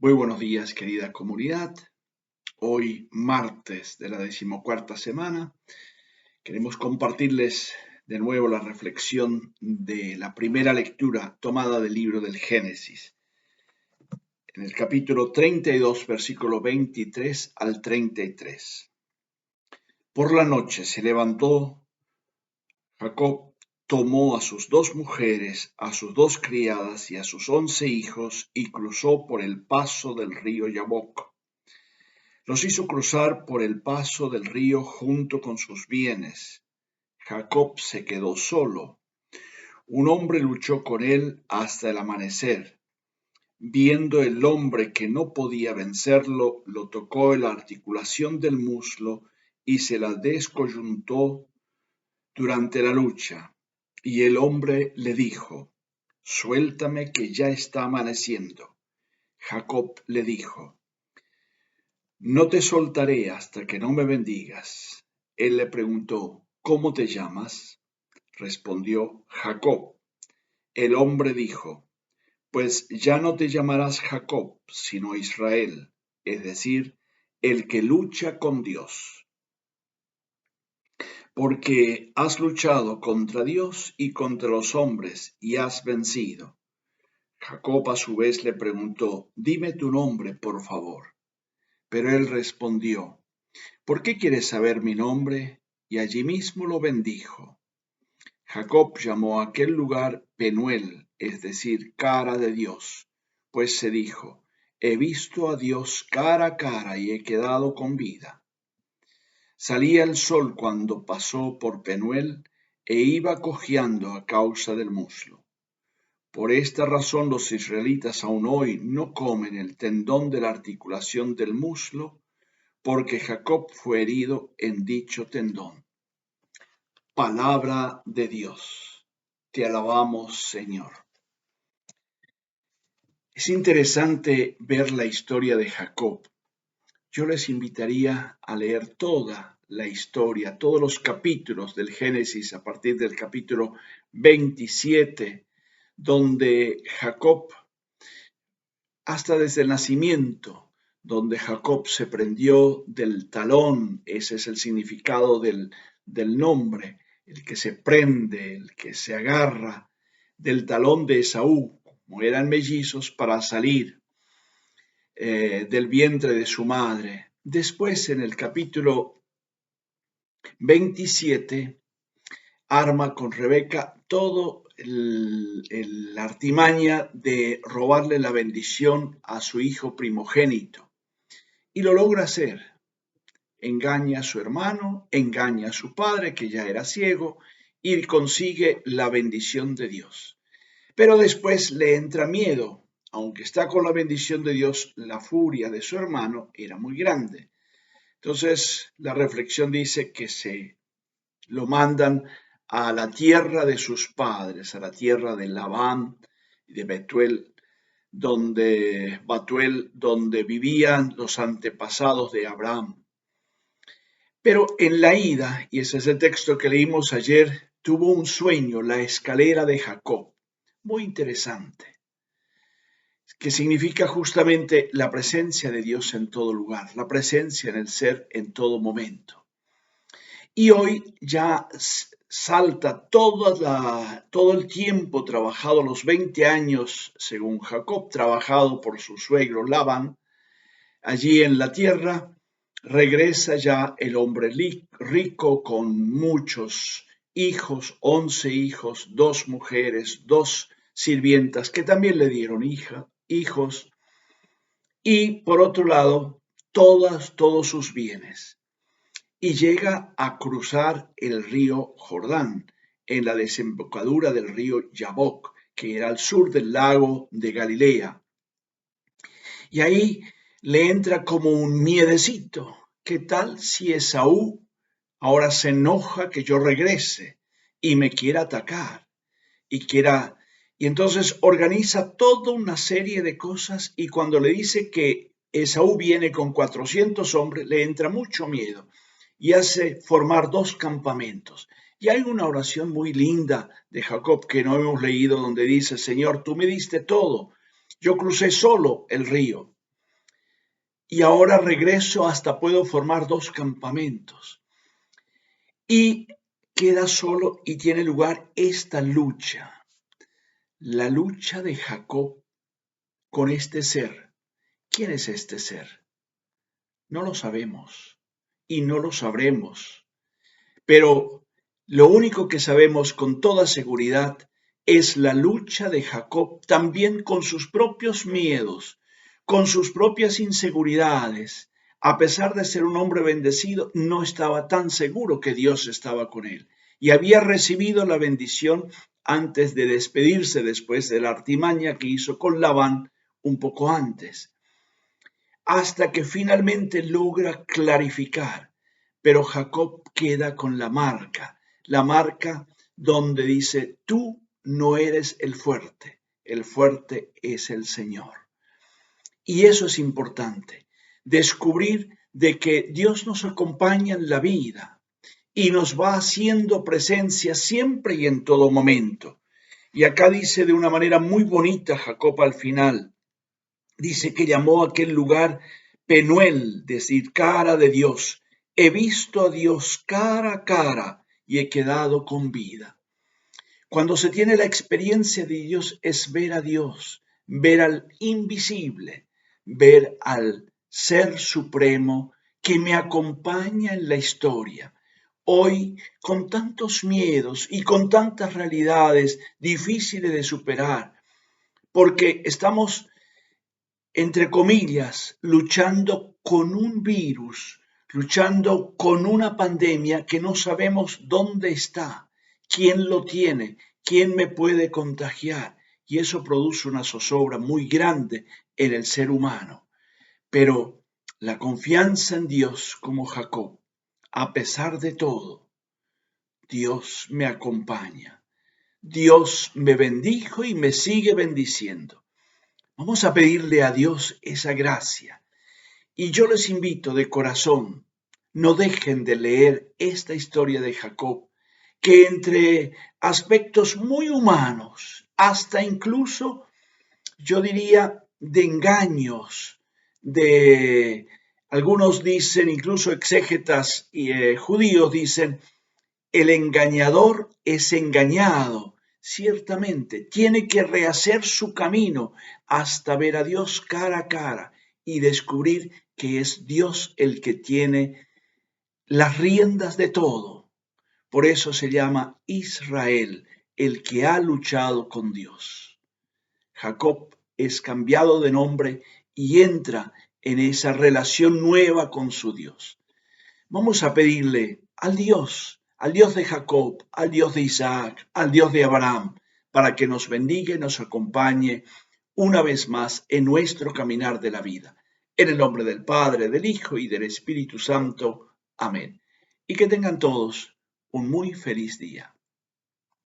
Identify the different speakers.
Speaker 1: Muy buenos días, querida comunidad. Hoy, martes de la 14ª semana, queremos compartirles de nuevo la reflexión de la primera lectura tomada del libro del Génesis. En el capítulo 32, versículo 23 al 33. Por la noche se levantó Jacob, tomó a sus 2 mujeres, a sus 2 criadas y a sus 11 hijos y cruzó por el paso del río Yaboc. Los hizo cruzar por el paso del río junto con sus bienes. Jacob se quedó solo. Un hombre luchó con él hasta el amanecer. Viendo el hombre que no podía vencerlo, lo tocó en la articulación del muslo y se la descoyuntó durante la lucha. Y el hombre le dijo: Suéltame, que ya está amaneciendo. Jacob le dijo: No te soltaré hasta que no me bendigas. Él le preguntó: ¿Cómo te llamas? Respondió: Jacob. El hombre dijo: Pues ya no te llamarás Jacob, sino Israel, es decir, el que lucha con Dios. Porque has luchado contra Dios y contra los hombres y has vencido. Jacob a su vez le preguntó: Dime tu nombre, por favor. Pero él respondió: ¿Por qué quieres saber mi nombre? Y allí mismo lo bendijo. Jacob llamó a aquel lugar Penuel, es decir, cara de Dios, pues se dijo: He visto a Dios cara a cara y he quedado con vida. Salía el sol cuando pasó por Penuel e iba cojeando a causa del muslo. Por esta razón los israelitas aún hoy no comen el tendón de la articulación del muslo, porque Jacob fue herido en dicho tendón. Palabra de Dios. Te alabamos, Señor. Es interesante ver la historia de Jacob. Yo les invitaría a leer toda la historia, todos los capítulos del Génesis a partir del capítulo 27, donde Jacob, hasta desde el nacimiento, donde Jacob se prendió del talón, ese es el significado del nombre, el que se prende, el que se agarra del talón de Esaú, como eran mellizos, para salir del vientre de su madre. Después, en el capítulo 27, arma con Rebeca todo la artimaña de robarle la bendición a su hijo primogénito. Y lo logra hacer. Engaña a su hermano, engaña a su padre, que ya era ciego, y consigue la bendición de Dios. Pero después le entra miedo. Aunque está con la bendición de Dios, la furia de su hermano era muy grande. Entonces la reflexión dice que se lo mandan a la tierra de sus padres, a la tierra de Labán y de Batuel, donde vivían los antepasados de Abraham. Pero en la ida, y ese es el texto que leímos ayer, tuvo un sueño, la escalera de Jacob, muy interesante, que significa justamente la presencia de Dios en todo lugar, la presencia en el ser en todo momento. Y hoy ya salta todo el tiempo trabajado, los 20 años, según Jacob, trabajado por su suegro Labán, allí en la tierra. Regresa ya el hombre rico con muchos hijos, 11 hijos, 2 mujeres, 2 sirvientas que también le dieron hijos, y por otro lado, todos sus bienes. Y llega a cruzar el río Jordán, en la desembocadura del río Yaboc, que era al sur del lago de Galilea. Y ahí le entra como un miedecito. ¿Qué tal si Esaú ahora se enoja que yo regrese y me quiera atacar? Y entonces organiza toda una serie de cosas, y cuando le dice que Esaú viene con 400 hombres, le entra mucho miedo y hace formar 2 campamentos. Y hay una oración muy linda de Jacob que no hemos leído, donde dice: Señor, tú me diste todo, yo crucé solo el río, y ahora regreso hasta puedo formar dos campamentos. Y queda solo y tiene lugar esta lucha, la lucha de Jacob con este ser. ¿Quién es este ser? No lo sabemos y no lo sabremos, pero lo único que sabemos con toda seguridad es la lucha de Jacob también con sus propios miedos, con sus propias inseguridades. A pesar de ser un hombre bendecido, no estaba tan seguro que Dios estaba con él y había recibido la bendición antes de despedirse después de la artimaña que hizo con Labán un poco antes, hasta que finalmente logra clarificar. Pero Jacob queda con la marca donde dice, tú no eres el fuerte es el Señor. Y eso es importante, descubrir de que Dios nos acompaña en la vida y nos va haciendo presencia siempre y en todo momento. Y acá dice de una manera muy bonita Jacob al final, dice que llamó a aquel lugar Penuel, decir, cara de Dios. He visto a Dios cara a cara y he quedado con vida. Cuando se tiene la experiencia de Dios es ver a Dios, ver al invisible, ver al Ser Supremo que me acompaña en la historia. Hoy, con tantos miedos y con tantas realidades difíciles de superar, porque estamos entre comillas, luchando con un virus, luchando con una pandemia que no sabemos dónde está, quién lo tiene, quién me puede contagiar. Y eso produce una zozobra muy grande en el ser humano. Pero la confianza en Dios como Jacob, a pesar de todo, Dios me acompaña. Dios me bendijo y me sigue bendiciendo. Vamos a pedirle a Dios esa gracia. Y yo les invito de corazón, no dejen de leer esta historia de Jacob, que entre aspectos muy humanos, hasta incluso, yo diría, de engaños, de algunos dicen, incluso exégetas y judíos dicen, el engañador es engañado. Ciertamente, tiene que rehacer su camino hasta ver a Dios cara a cara y descubrir que es Dios el que tiene las riendas de todo. Por eso se llama Israel, el que ha luchado con Dios. Jacob es cambiado de nombre y entra en esa relación nueva con su Dios. Vamos a pedirle al Dios de Jacob, al Dios de Isaac, al Dios de Abraham, para que nos bendiga y nos acompañe una vez más en nuestro caminar de la vida. En el nombre del Padre, del Hijo y del Espíritu Santo. Amén. Y que tengan todos un muy feliz día.